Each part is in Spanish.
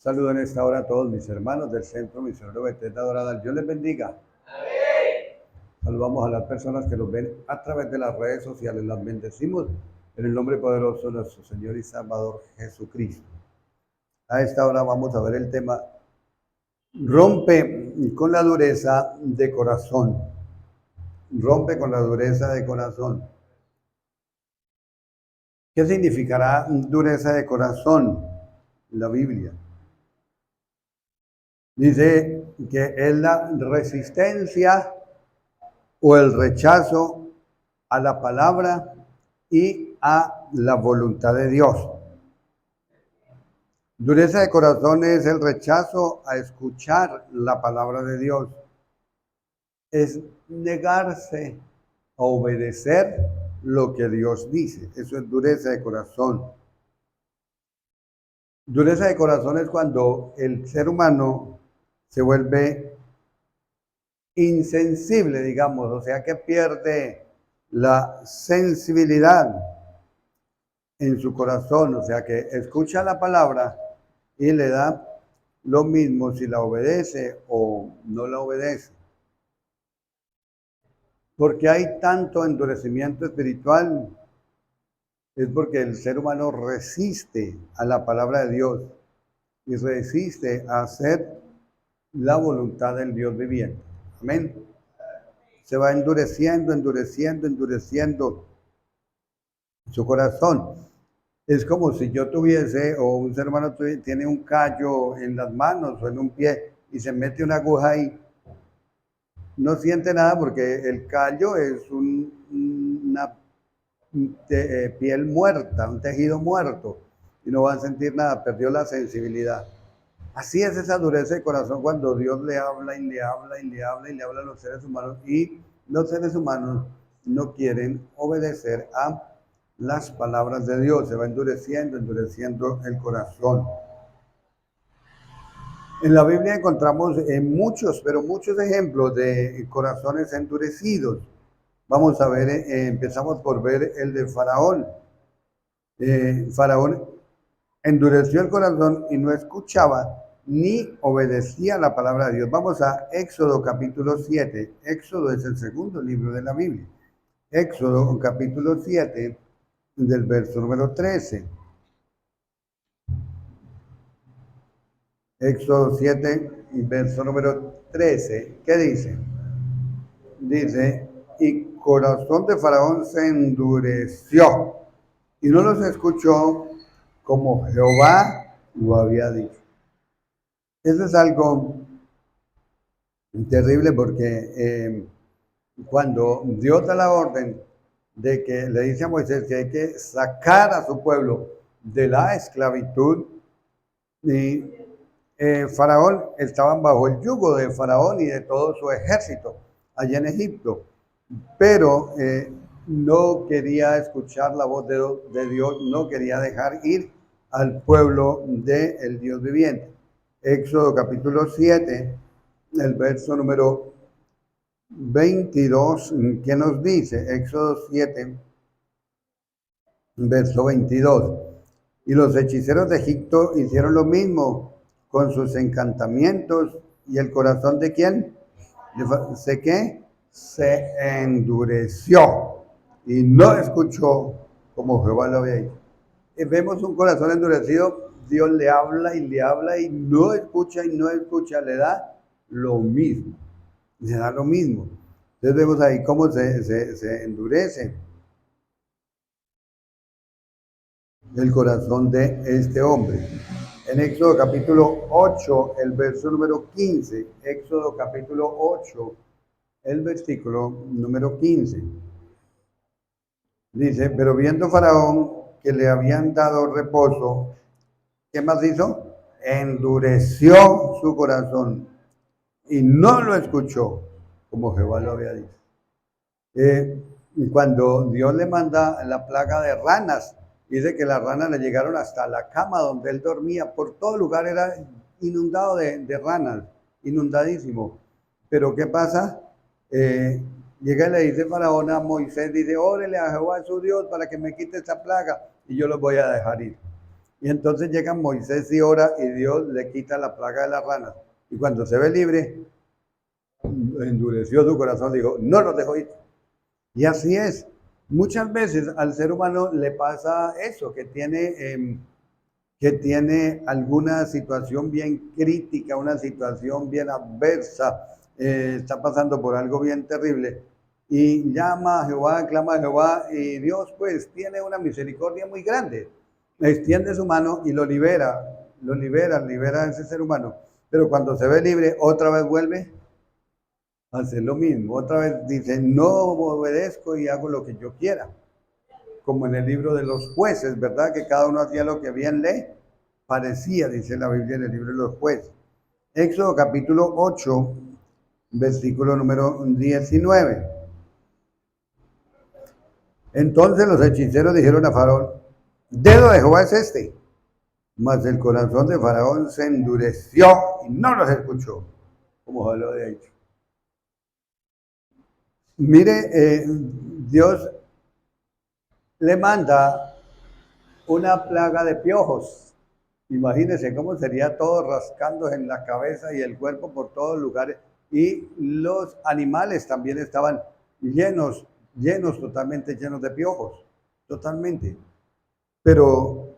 Saludo en esta hora a todos mis hermanos del Centro Misionero Bethesda Dorada. Dios les bendiga. Saludamos a las personas que nos ven a través de las redes sociales. Las bendecimos en el nombre poderoso de nuestro Señor y Salvador Jesucristo. A esta hora vamos a ver el tema: rompe con la dureza de corazón. Rompe con la dureza de corazón. ¿Qué significará dureza de corazón en la Biblia? Dice que es la resistencia o el rechazo a la palabra y a la voluntad de Dios. Dureza de corazón es el rechazo a escuchar la palabra de Dios. Es negarse a obedecer lo que Dios dice. Eso es dureza de corazón. Dureza de corazón es cuando el ser humano se vuelve insensible, digamos, o sea que pierde la sensibilidad en su corazón, o sea que escucha la palabra y le da lo mismo si la obedece o no la obedece. Porque hay tanto endurecimiento espiritual, es porque el ser humano resiste a la palabra de Dios y resiste a hacer la voluntad del Dios viviente. Amén. Se va endureciendo su corazón. Es como si yo tuviese, o un ser humano tiene un callo en las manos o en un pie y se mete una aguja ahí. No siente nada porque el callo es una piel muerta, un tejido muerto, y no va a sentir nada, perdió la sensibilidad. Así es esa dureza de corazón cuando Dios le habla y le habla y le habla y le habla a los seres humanos, y los seres humanos no quieren obedecer a las palabras de Dios. Se va endureciendo el corazón. En la Biblia encontramos muchos ejemplos de corazones endurecidos. Vamos a ver, empezamos por ver el de Faraón. Faraón endureció el corazón y no escuchaba ni obedecía la palabra de Dios. Vamos a Éxodo capítulo 7. Éxodo es el segundo libro de la Biblia. Éxodo capítulo 7, del verso número 13. Éxodo 7, verso número 13. ¿Qué dice? Dice, y corazón de Faraón se endureció y no los escuchó como Jehová lo había dicho. Eso es algo terrible porque cuando Dios da la orden de que le dice a Moisés que hay que sacar a su pueblo de la esclavitud, y Faraón, estaban bajo el yugo de Faraón y de todo su ejército allá en Egipto, pero no quería escuchar la voz de Dios, no quería dejar ir al pueblo del Dios viviente. Éxodo capítulo 7, el verso número 22, ¿qué nos dice? Éxodo 7, verso 22. Y los hechiceros de Egipto hicieron lo mismo con sus encantamientos, y el corazón de ¿quién? ¿Se qué? Se endureció y no escuchó como Jehová lo había dicho. Y vemos un corazón endurecido, Dios le habla y no escucha le da lo mismo, le da lo mismo. Entonces vemos ahí cómo se endurece el corazón de este hombre. En Éxodo capítulo 8, el verso número 15, Éxodo capítulo 8, el versículo número 15. Dice, pero viendo Faraón que le habían dado reposo, ¿qué más hizo? Endureció su corazón y no lo escuchó como Jehová lo había dicho. Cuando Dios le manda la plaga de ranas, dice que las ranas le llegaron hasta la cama donde él dormía. Por todo lugar era inundado de ranas, inundadísimo. Pero ¿qué pasa? Llega y le dice Faraón a Moisés, dice, órele a Jehová su Dios para que me quite esta plaga y yo los voy a dejar ir. Y entonces llega Moisés y ora y Dios le quita la plaga de las ranas. Y cuando se ve libre, endureció su corazón, dijo, no los dejo ir. Y así es. Muchas veces al ser humano le pasa eso, que tiene alguna situación bien crítica, una situación bien adversa, está pasando por algo bien terrible, y llama a Jehová, clama a Jehová, y Dios pues tiene una misericordia muy grande, extiende su mano y lo libera a ese ser humano, pero cuando se ve libre, otra vez vuelve a hacer lo mismo, otra vez dice, no obedezco y hago lo que yo quiera, como en el libro de los jueces, ¿verdad? Que cada uno hacía lo que bien le parecía, dice la Biblia en el libro de los jueces. Éxodo capítulo 8, versículo número 19. Entonces los hechiceros dijeron a Faraón, dedo de Jehová es este. Mas el corazón de Faraón se endureció y no los escuchó, como se lo he dicho. Mire, Dios le manda una plaga de piojos. Imagínense cómo sería todo rascándose en la cabeza y el cuerpo por todos lugares. Y los animales también estaban llenos, totalmente llenos de piojos, totalmente. Pero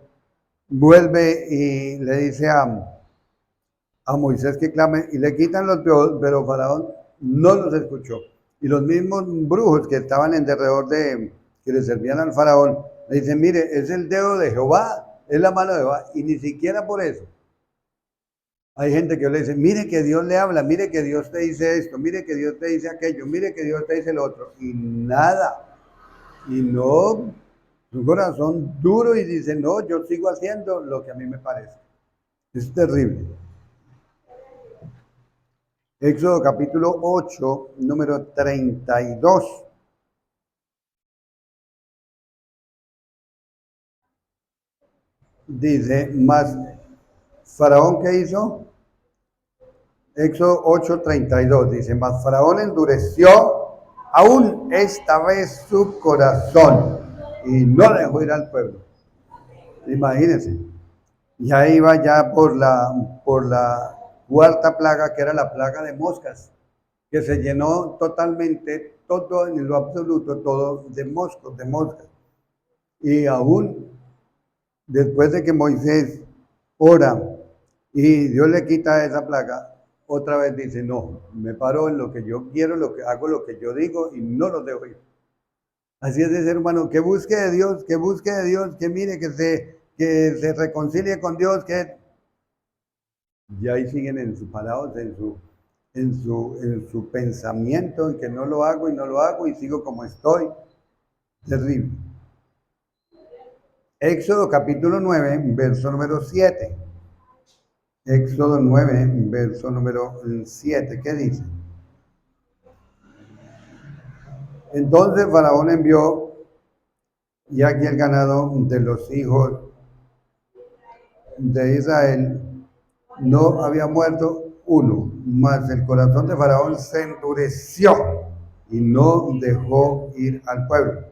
vuelve y le dice a Moisés que clame y le quitan los piojos, pero Faraón no los escuchó. Y los mismos brujos que estaban en derredor que le servían al Faraón, le dicen, mire, es el dedo de Jehová, es la mano de Jehová, y ni siquiera por eso. Hay gente que le dice, mire que Dios le habla, mire que Dios te dice esto, mire que Dios te dice aquello, mire que Dios te dice lo otro, y nada. Y no, su corazón duro y dice, no, yo sigo haciendo lo que a mí me parece. Es terrible. Éxodo capítulo 8, número 32. Dice, más Faraón, ¿qué hizo? Éxodo 8:32 dice, mas Faraón endureció aún esta vez su corazón y no dejó ir al pueblo. Imagínense. Ya iba ya por la cuarta plaga, que era la plaga de moscas, que se llenó totalmente, todo en lo absoluto, todo de moscos, de moscas. Y aún después de que Moisés ora y Dios le quita esa plaga, otra vez dice, no, me paro en lo que yo quiero, hago lo que yo digo y no lo dejo ir. Así es de ser humano, que busque de Dios, que mire, que se reconcilie con Dios, que y ahí siguen en sus parados, en su pensamiento, en que no lo hago y sigo como estoy. Terrible. Éxodo capítulo 9, verso número 7. Éxodo 9, verso número 7, ¿qué dice? Entonces Faraón envió, y aquí el ganado de los hijos de Israel no había muerto uno, mas el corazón de Faraón se endureció y no dejó ir al pueblo.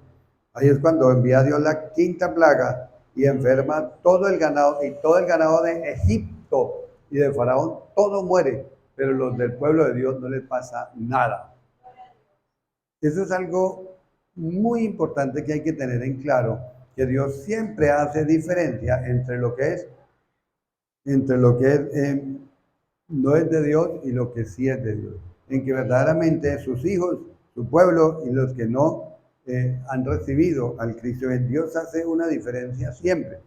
Ahí es cuando envía a Dios la quinta plaga y enferma todo el ganado, y todo el ganado de Egipto y de Faraón, todo muere, pero los del pueblo de Dios no les pasa nada. Eso es algo muy importante que hay que tener en claro, que Dios siempre hace diferencia entre lo que es no es de Dios y lo que sí es de Dios. En que verdaderamente sus hijos, su pueblo y los que no han recibido al Cristo, Dios hace una diferencia siempre.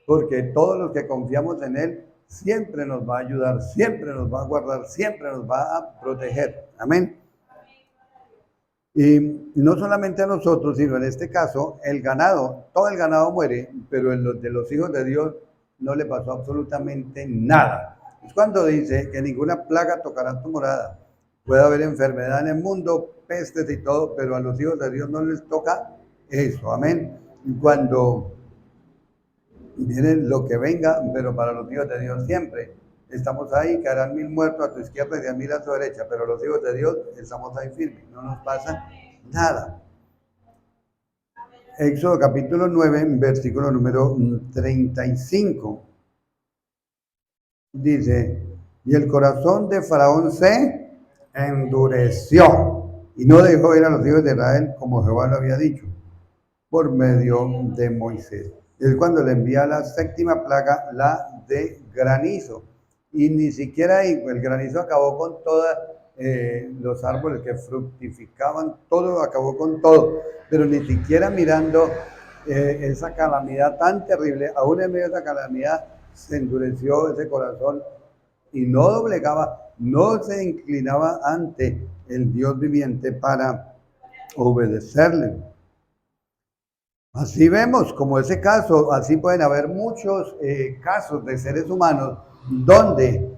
Porque todos los que confiamos en Él, siempre nos va a ayudar, siempre nos va a guardar, siempre nos va a proteger. Amén. Y no solamente a nosotros, sino en este caso, el ganado, todo el ganado muere, pero de los hijos de Dios no le pasó absolutamente nada. Es cuando dice que ninguna plaga tocará tu morada. Puede haber enfermedad en el mundo, pestes y todo, pero a los hijos de Dios no les toca eso. Amén. Y cuando viene lo que venga, pero para los hijos de Dios siempre estamos ahí, caerán 1000 muertos a tu izquierda y 10.000 a tu derecha, pero los hijos de Dios estamos ahí firmes, no nos pasa nada. Éxodo capítulo 9, versículo número 35. Dice, y el corazón de Faraón se endureció y no dejó ir a los hijos de Israel como Jehová lo había dicho por medio de Moisés. Es cuando le envía la séptima plaga, la de granizo. Y ni siquiera ahí, el granizo acabó con todos los árboles que fructificaban, todo acabó con todo. Pero ni siquiera mirando esa calamidad tan terrible, aún en medio de esa calamidad, se endureció ese corazón y no doblegaba, no se inclinaba ante el Dios viviente para obedecerle. Así vemos, como ese caso, así pueden haber muchos casos de seres humanos donde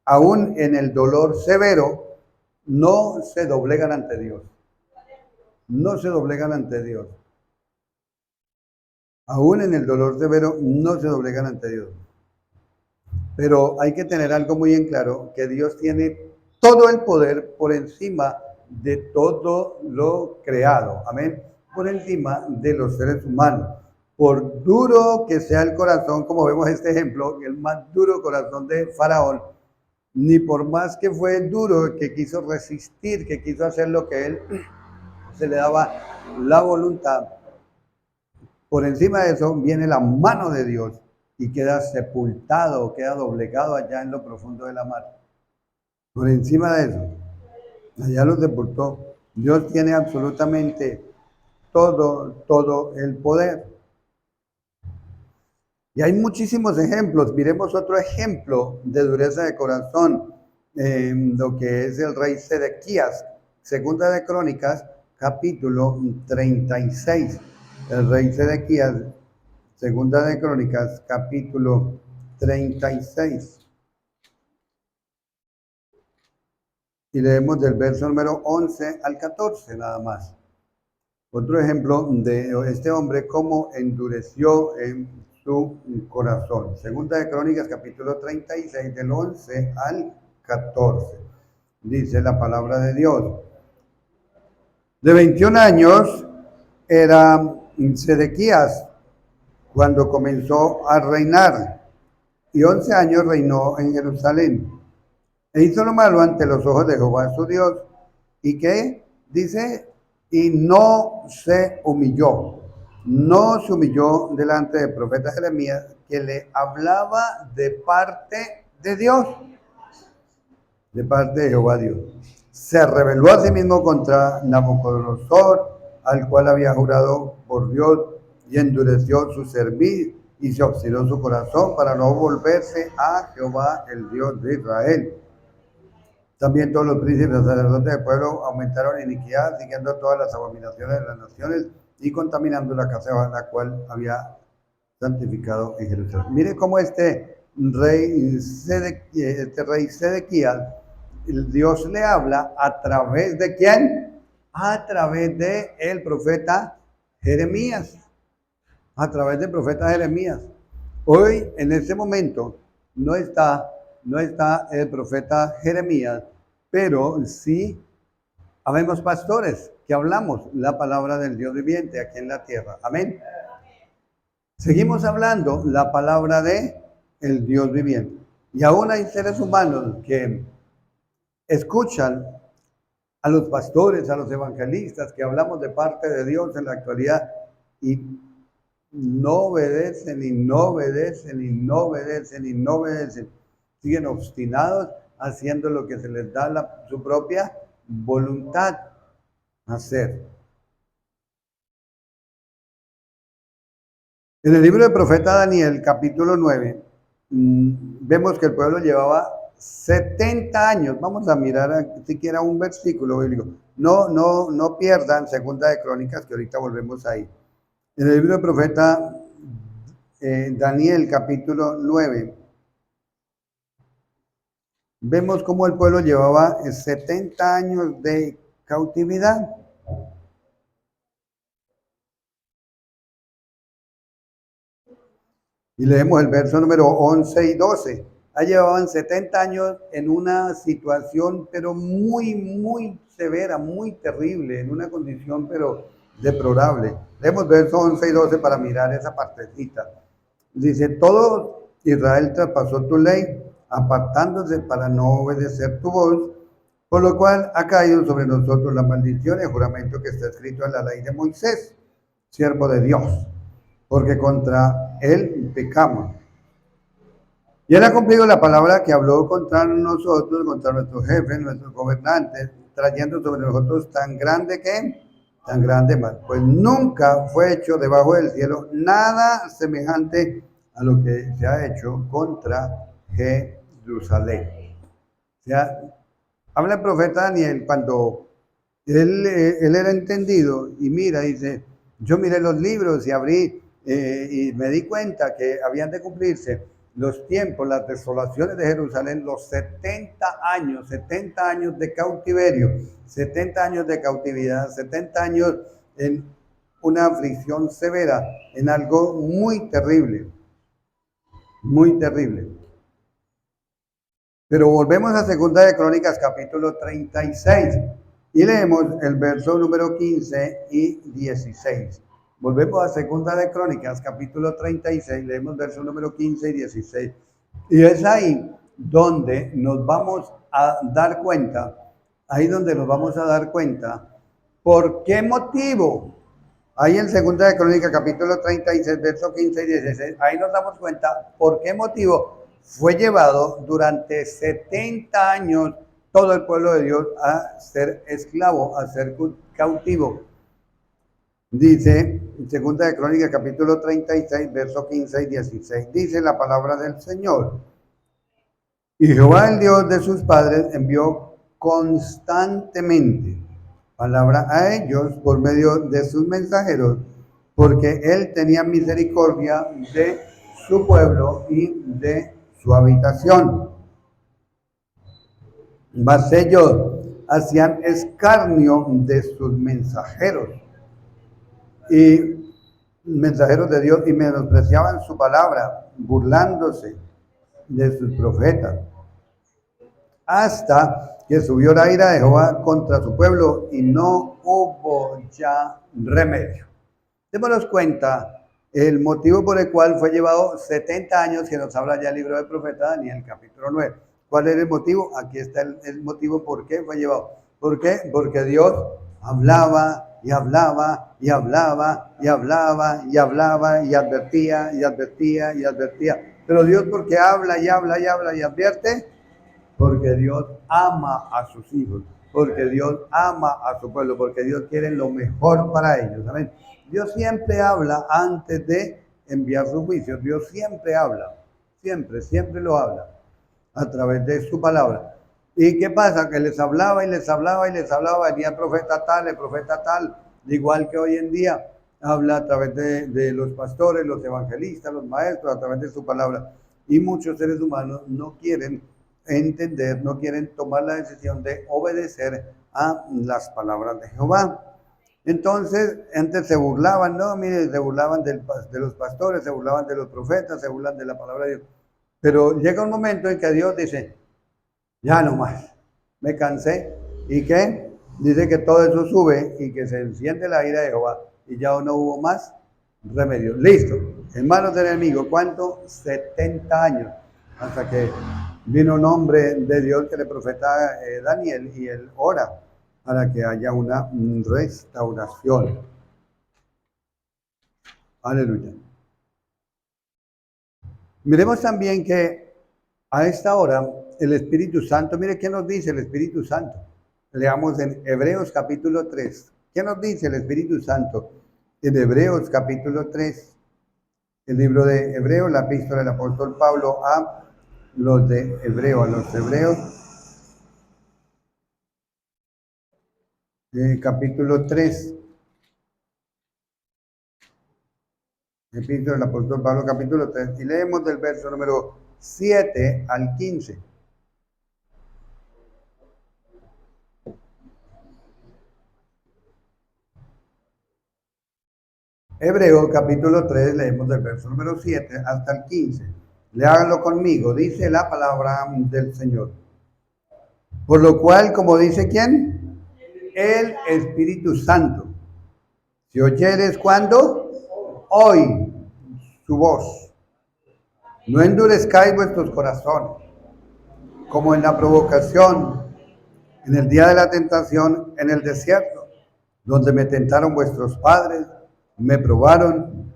aún en el dolor severo no se doblegan ante Dios. No se doblegan ante Dios. Aún en el dolor severo no se doblegan ante Dios. Pero hay que tener algo muy en claro, que Dios tiene todo el poder por encima de todo lo creado. Amén. Por encima de los seres humanos. Por duro que sea el corazón, como vemos este ejemplo, el más duro corazón de Faraón, ni por más que fue duro, que quiso resistir, que quiso hacer lo que él se le daba la voluntad, por encima de eso viene la mano de Dios y queda sepultado, queda doblegado allá en lo profundo de la mar. Por encima de eso, allá lo sepultó. Dios tiene absolutamente todo el poder. Y hay muchísimos ejemplos. Miremos otro ejemplo de dureza de corazón, lo que es el rey Sedequías. Segunda de Crónicas, capítulo 36. El rey Sedequías, segunda de Crónicas, capítulo 36. Y leemos del verso número 11 al 14 nada más. Otro ejemplo de este hombre, cómo endureció en su corazón. Segunda de Crónicas, capítulo 36, del 11 al 14. Dice la palabra de Dios. De 21 años era Sedequías cuando comenzó a reinar, y 11 años reinó en Jerusalén. E hizo lo malo ante los ojos de Jehová su Dios. ¿Y qué? Dice, y no se humilló. No se humilló delante del profeta Jeremías, que le hablaba de parte de Dios, de parte de Jehová Dios. Se rebeló a sí mismo contra Nabucodonosor, al cual había jurado por Dios, y endureció su cerviz y se obstinó su corazón para no volverse a Jehová, el Dios de Israel. También todos los príncipes y sacerdotes del pueblo aumentaron iniquidad, siguiendo todas las abominaciones de las naciones y contaminando la casa a la cual había santificado en Jerusalén. Mire cómo este rey Sedequías, Dios le habla a través de ¿quién? A través de el profeta Jeremías. A través del profeta Jeremías. Hoy, en este momento, no está el profeta Jeremías, pero sí habemos pastores que hablamos la palabra del Dios viviente aquí en la tierra. Amén. Seguimos hablando la palabra de el Dios viviente. Y aún hay seres humanos que escuchan a los pastores, a los evangelistas, que hablamos de parte de Dios en la actualidad y no obedecen y no obedecen y no obedecen y no obedecen. Siguen obstinados haciendo lo que se les da su propia voluntad hacer. En el libro del profeta Daniel, capítulo 9, vemos que el pueblo llevaba 70 años. Vamos a mirar siquiera un versículo bíblico. No pierdan Segunda de Crónicas, que ahorita volvemos ahí. En el libro del profeta Daniel, capítulo 9, vemos cómo el pueblo llevaba 70 años de cautividad. Y leemos el verso número 11 y 12. Llevaban 70 años en una situación, pero muy severa, muy terrible, en una condición, pero deplorable. Leemos versos 11 y 12 para mirar esa partecita. Dice, todo Israel traspasó tu ley, apartándose para no obedecer tu voz, por lo cual ha caído sobre nosotros la maldición y el juramento que está escrito en la ley de Moisés, siervo de Dios, porque contra él pecamos. Y él ha cumplido la palabra que habló contra nosotros, contra nuestros jefes, nuestros gobernantes, trayendo sobre nosotros tan grande mal. Pues nunca fue hecho debajo del cielo nada semejante a lo que se ha hecho contra Jerusalén. O sea, habla el profeta Daniel cuando él era entendido y mira, dice, yo miré los libros y abrí y me di cuenta que habían de cumplirse los tiempos, las desolaciones de Jerusalén, los 70 años de cautiverio, 70 años de cautividad, 70 años en una aflicción severa, en algo muy terrible, muy terrible. Pero volvemos a Segunda de Crónicas, capítulo 36, y leemos el verso número 15 y 16. Volvemos a Segunda de Crónicas, capítulo 36, leemos verso número 15 y 16. Y es ahí donde nos vamos a dar cuenta, por qué motivo. Ahí en Segunda de Crónicas, capítulo 36, verso 15 y 16, ahí nos damos cuenta por qué motivo fue llevado durante 70 años todo el pueblo de Dios a ser esclavo, a ser cautivo. Dice, Segunda de Crónicas, capítulo 36, verso 15 y 16, dice la palabra del Señor. Y Jehová, el Dios de sus padres, envió constantemente palabra a ellos por medio de sus mensajeros, porque él tenía misericordia de su pueblo y de su habitación. Mas ellos hacían escarnio de sus mensajeros y mensajeros de Dios y menospreciaban su palabra, burlándose de sus profetas, hasta que subió la ira de Jehová contra su pueblo y no hubo ya remedio. Démonos cuenta el motivo por el cual fue llevado 70 años, que nos habla ya el libro del profeta Daniel, capítulo 9. ¿Cuál es el motivo? Aquí está el motivo por qué fue llevado. ¿Por qué? Porque Dios hablaba y hablaba y hablaba y hablaba y hablaba y advertía y advertía y advertía. Pero Dios, porque habla y habla y habla y advierte, porque Dios ama a sus hijos, porque Dios ama a su pueblo, porque Dios quiere lo mejor para ellos. Amén. Dios siempre habla antes de enviar su juicio. Dios siempre habla, siempre lo habla a través de su palabra. ¿Y qué pasa? Que les hablaba y les hablaba y les hablaba. Venía el profeta tal, igual que hoy en día habla a través de los pastores, los evangelistas, los maestros, a través de su palabra. Y muchos seres humanos no quieren entender, no quieren tomar la decisión de obedecer a las palabras de Jehová. Entonces, antes se burlaban, ¿no? Mire, se burlaban de los pastores, se burlaban de los profetas, se burlan de la palabra de Dios. Pero llega un momento en que Dios dice, ya no más, me cansé. ¿Y qué? Dice que todo eso sube y que se enciende la ira de Jehová y ya no hubo más remedio. Listo, en manos del enemigo. ¿Cuánto? 70 años. Hasta que vino un hombre de Dios que le profeta Daniel y él ora para que haya una restauración. Aleluya. Miremos también que a esta hora el Espíritu Santo, mire qué nos dice el Espíritu Santo. Leamos en Hebreos capítulo 3. ¿Qué nos dice el Espíritu Santo? En Hebreos capítulo 3, el libro de Hebreos, la epístola del apóstol Pablo a los de Hebreo, a los hebreos, capítulo 3, epístola del apóstol Pablo, capítulo 3, y leemos del verso número 7 al 15. Hebreo capítulo 3, leemos del verso número 7 hasta el 15. Léanlo conmigo, dice la palabra del Señor. Por lo cual, como dice ¿quién? El Espíritu Santo. Si oyeres cuando, hoy su voz. No endurezcáis vuestros corazones, como en la provocación, en el día de la tentación en el desierto, donde me tentaron vuestros padres, me probaron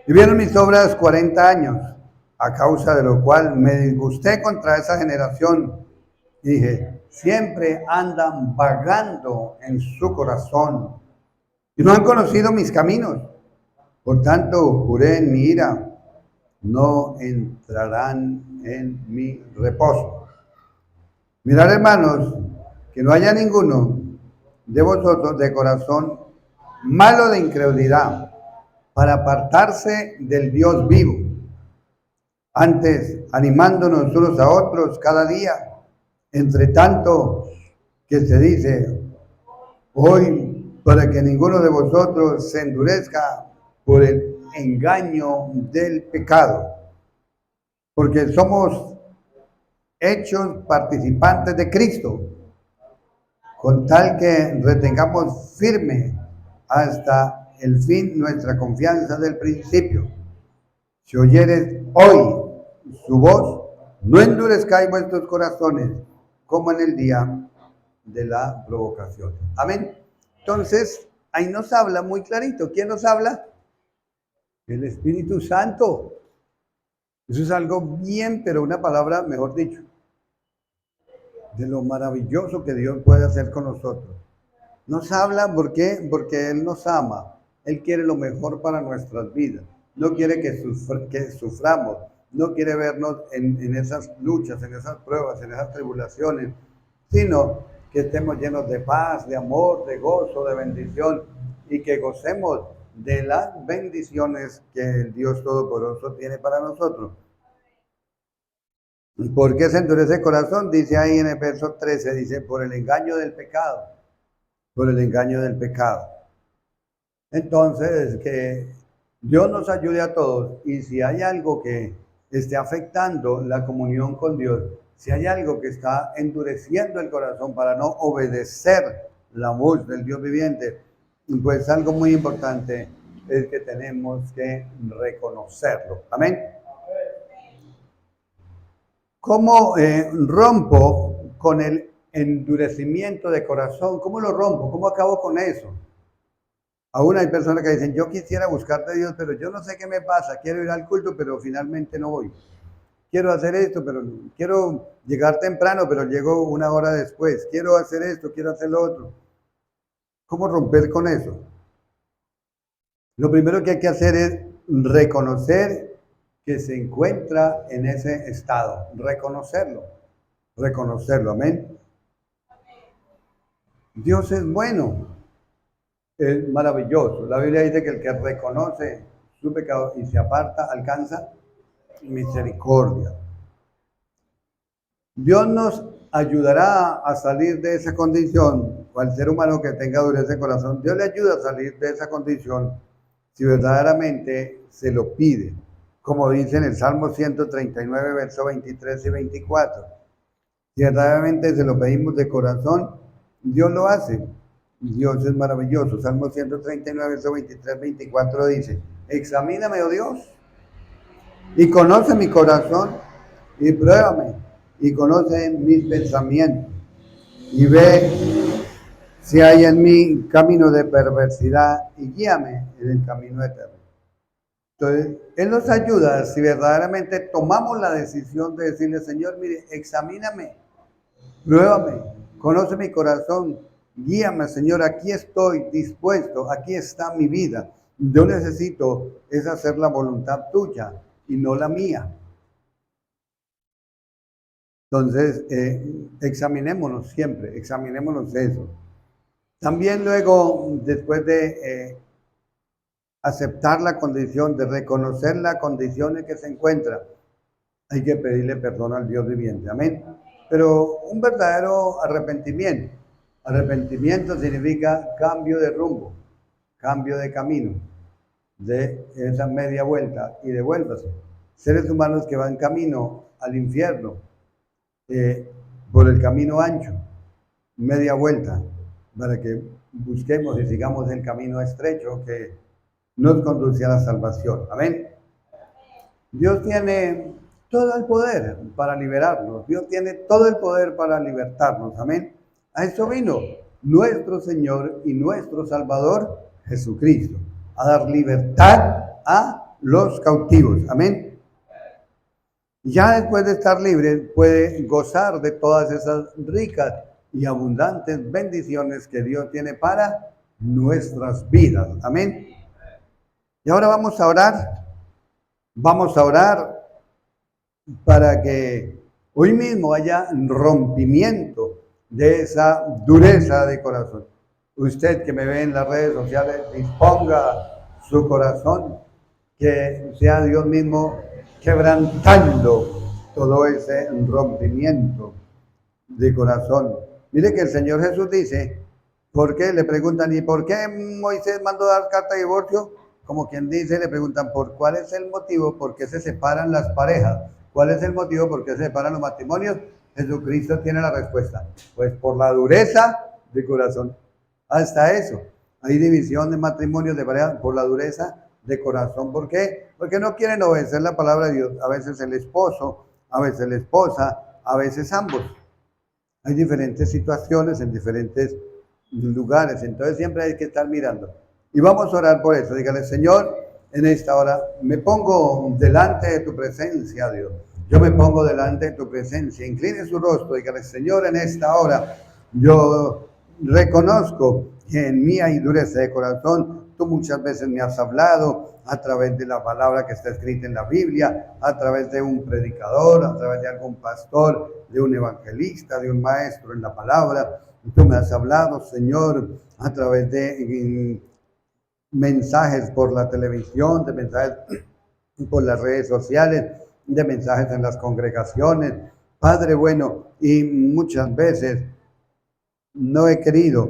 y vieron mis obras 40 años, a causa de lo cual me disgusté contra esa generación. Y dije, siempre andan vagando en su corazón y no han conocido mis caminos. Por tanto, juré en mi ira, no entrarán en mi reposo. Mirad, hermanos, que no haya ninguno de vosotros de corazón malo de incredulidad para apartarse del Dios vivo. Antes, animándonos unos a otros cada día, entre tanto que se dice hoy, para que ninguno de vosotros se endurezca por el engaño del pecado, porque somos hechos participantes de Cristo, con tal que retengamos firme hasta el fin nuestra confianza del principio. Si oyeres hoy su voz, no endurezcáis vuestros corazones, como en el día de la provocación. Amén. Entonces, ahí nos habla muy clarito. ¿Quién nos habla? El Espíritu Santo. Eso es algo bien, pero una palabra, mejor dicho, de lo maravilloso que Dios puede hacer con nosotros. Nos habla, ¿por qué? Porque Él nos ama. Él quiere lo mejor para nuestras vidas. No quiere que suframos. No quiere vernos en esas luchas, en esas pruebas, en esas tribulaciones, sino que estemos llenos de paz, de amor, de gozo, de bendición y que gocemos de las bendiciones que el Dios Todopoderoso tiene para nosotros. ¿Por qué se endurece el corazón? Dice ahí en el verso 13, dice, por el engaño del pecado. Por el engaño del pecado. Entonces, que Dios nos ayude a todos, y si hay algo que esté afectando la comunión con Dios, si hay algo que está endureciendo el corazón para no obedecer la voz del Dios viviente, pues algo muy importante es que tenemos que reconocerlo. Amén. ¿Cómo rompo con el endurecimiento de corazón? ¿Cómo lo rompo? ¿Cómo acabo con eso? Aún hay personas que dicen, yo quisiera buscarte a Dios, pero yo no sé qué me pasa, quiero ir al culto, pero finalmente no voy. Quiero hacer esto, pero quiero llegar temprano, pero llego una hora después. Quiero hacer esto, quiero hacer lo otro. ¿Cómo romper con eso? Lo primero que hay que hacer es reconocer que se encuentra en ese estado. Reconocerlo, amén. Dios es bueno, es maravilloso. La Biblia dice que el que reconoce su pecado y se aparta alcanza misericordia. Dios nos ayudará a salir de esa condición, o al ser humano que tenga dureza de corazón, Dios le ayuda a salir de esa condición si verdaderamente se lo pide, como dice en el Salmo 139, versos 23 y 24. Si verdaderamente se lo pedimos de corazón, Dios lo hace. Dios es maravilloso. Salmo 139, versos 23, 24 dice, examíname, oh Dios, y conoce mi corazón, y pruébame, y conoce mis pensamientos, y ve si hay en mí camino de perversidad, y guíame en el camino eterno. Entonces, Él nos ayuda si verdaderamente tomamos la decisión de decirle, Señor, mire, examíname, pruébame, conoce mi corazón, guíame, Señor, aquí estoy dispuesto, aquí está mi vida. Yo necesito es hacer la voluntad tuya y no la mía. Entonces, examinémonos siempre, examinémonos eso. También luego, después de aceptar la condición, de reconocer la condición en que se encuentra, hay que pedirle perdón al Dios viviente. Amén. Pero un verdadero arrepentimiento. Arrepentimiento significa cambio de rumbo, cambio de camino, de esa media vuelta y devuélvase. Seres humanos que van camino al infierno, por el camino ancho, media vuelta, para que busquemos y sigamos el camino estrecho que nos conduce a la salvación. Amén. Dios tiene todo el poder para liberarnos. Dios tiene todo el poder para libertarnos. Amén. A eso vino nuestro Señor y nuestro Salvador Jesucristo, a dar libertad a los cautivos. Amén. Ya después de estar libre, puede gozar de todas esas ricas y abundantes bendiciones que Dios tiene para nuestras vidas. Amén. Y ahora vamos a orar. Vamos a orar para que hoy mismo haya rompimiento de esa dureza de corazón. Usted que me ve en las redes sociales, disponga su corazón, que sea Dios mismo quebrantando todo ese rompimiento de corazón. Mire que el Señor Jesús dice, ¿por qué? Le preguntan, ¿y por qué Moisés mandó dar carta de divorcio? Como quien dice, le preguntan, ¿por cuál es el motivo por qué se separan las parejas? ¿Cuál es el motivo por qué se separan los matrimonios? Jesucristo tiene la respuesta. Pues por la dureza de corazón. Hasta eso. Hay división de matrimonios, de parejas, por la dureza de corazón. ¿Por qué? Porque no quieren obedecer la palabra de Dios. A veces el esposo, a veces la esposa, a veces ambos. Hay diferentes situaciones en diferentes lugares. Entonces siempre hay que estar mirando. Y vamos a orar por eso. Dígale, Señor, en esta hora me pongo delante de tu presencia, Dios. Yo me pongo delante de tu presencia. Incline su rostro. Dígale, Señor, en esta hora yo reconozco que en mí hay dureza de corazón. Tú muchas veces me has hablado a través de la palabra que está escrita en la Biblia, a través de un predicador, a través de algún pastor, de un evangelista, de un maestro en la palabra. Tú me has hablado, Señor, a través de mensajes por la televisión, de mensajes por las redes sociales, de mensajes en las congregaciones. Padre bueno, y muchas veces no he querido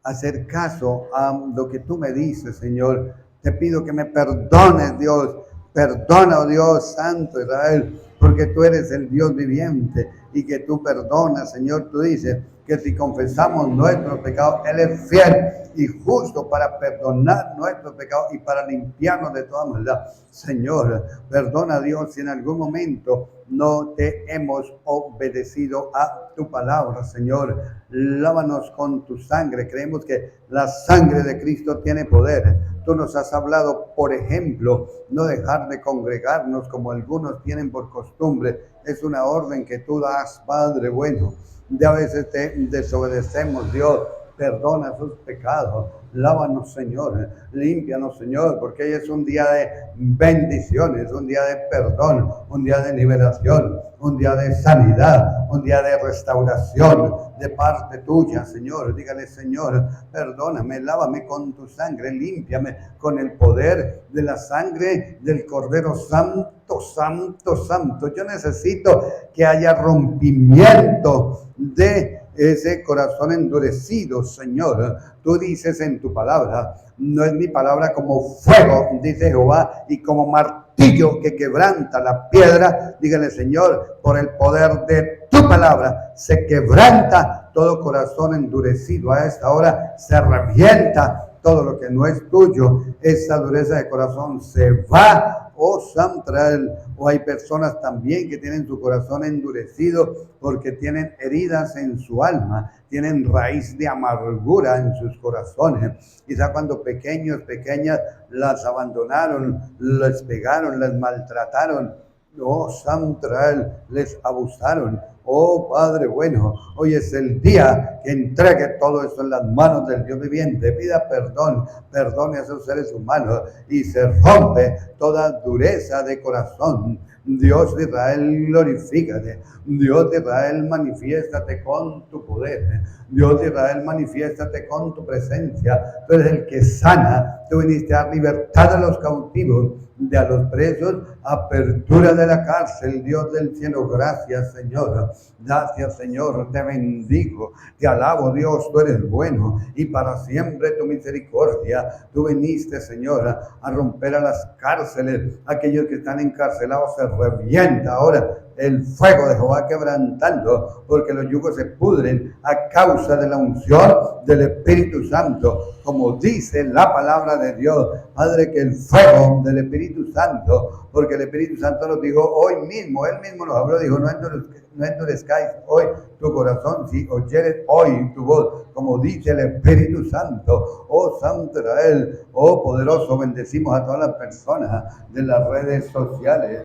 hacer caso a lo que tú me dices, Señor. Te pido que me perdones, Dios. Perdona, oh Dios Santo Israel, porque tú eres el Dios viviente y que tú perdonas, Señor. Tú dices que si confesamos nuestros pecados, Él es fiel y justo para perdonar nuestros pecados y para limpiarnos de toda maldad. Señor, perdona, Dios, si en algún momento no te hemos obedecido a tu palabra, Señor. Lávanos con tu sangre. Creemos que la sangre de Cristo tiene poder. Tú nos has hablado, por ejemplo, no dejar de congregarnos como algunos tienen por costumbre. Es una orden que tú das, Padre bueno. Ya a veces te desobedecemos, Dios. Perdona sus pecados, lávanos, Señor, límpianos, Señor, porque hoy es un día de bendiciones, un día de perdón, un día de liberación, un día de sanidad, un día de restauración de parte tuya, Señor. Dígale, Señor, perdóname, lávame con tu sangre, límpiame con el poder de la sangre del Cordero Santo, Santo, Santo. Yo necesito que haya rompimiento de ese corazón endurecido, Señor. Tú dices en tu palabra, no es mi palabra como fuego, dice Jehová, y como martillo que quebranta la piedra. Dígale, Señor, por el poder de tu palabra se quebranta todo corazón endurecido. A esta hora se revienta todo lo que no es tuyo. Esa dureza de corazón se va. Oh, Santrael, o hay personas también que tienen su corazón endurecido porque tienen heridas en su alma, tienen raíz de amargura en sus corazones. Quizá cuando pequeños, pequeñas, las abandonaron, les pegaron, les maltrataron. Oh, Santrael, les abusaron. Oh, Padre bueno, hoy es el día que entregue todo eso en las manos del Dios viviente. Pida perdón, perdone a esos seres humanos y se rompe toda dureza de corazón. Dios de Israel, glorifícate. Dios de Israel, manifiéstate con tu poder. Dios de Israel, manifiéstate con tu presencia. Tú eres el que sana. Tú viniste a dar libertad a los cautivos, de a los presos, apertura de la cárcel. Dios del cielo, gracias, Señor. Gracias, Señor. Te bendigo. Te alabo, Dios. Tú eres bueno y para siempre tu misericordia. Tú viniste, Señor, a romper a las cárceles. Aquellos que están encarcelados se revienta ahora el fuego de Jehová quebrantando, porque los yugos se pudren a causa de la unción del Espíritu Santo, como dice la palabra de Dios. Padre, que el fuego del Espíritu Santo, porque el Espíritu Santo nos dijo hoy mismo, Él mismo nos habló, dijo, no endurezcáis hoy tu corazón, si oyeres hoy tu voz, como dice el Espíritu Santo. Oh Santo Israel, oh poderoso, bendecimos a todas las personas de las redes sociales.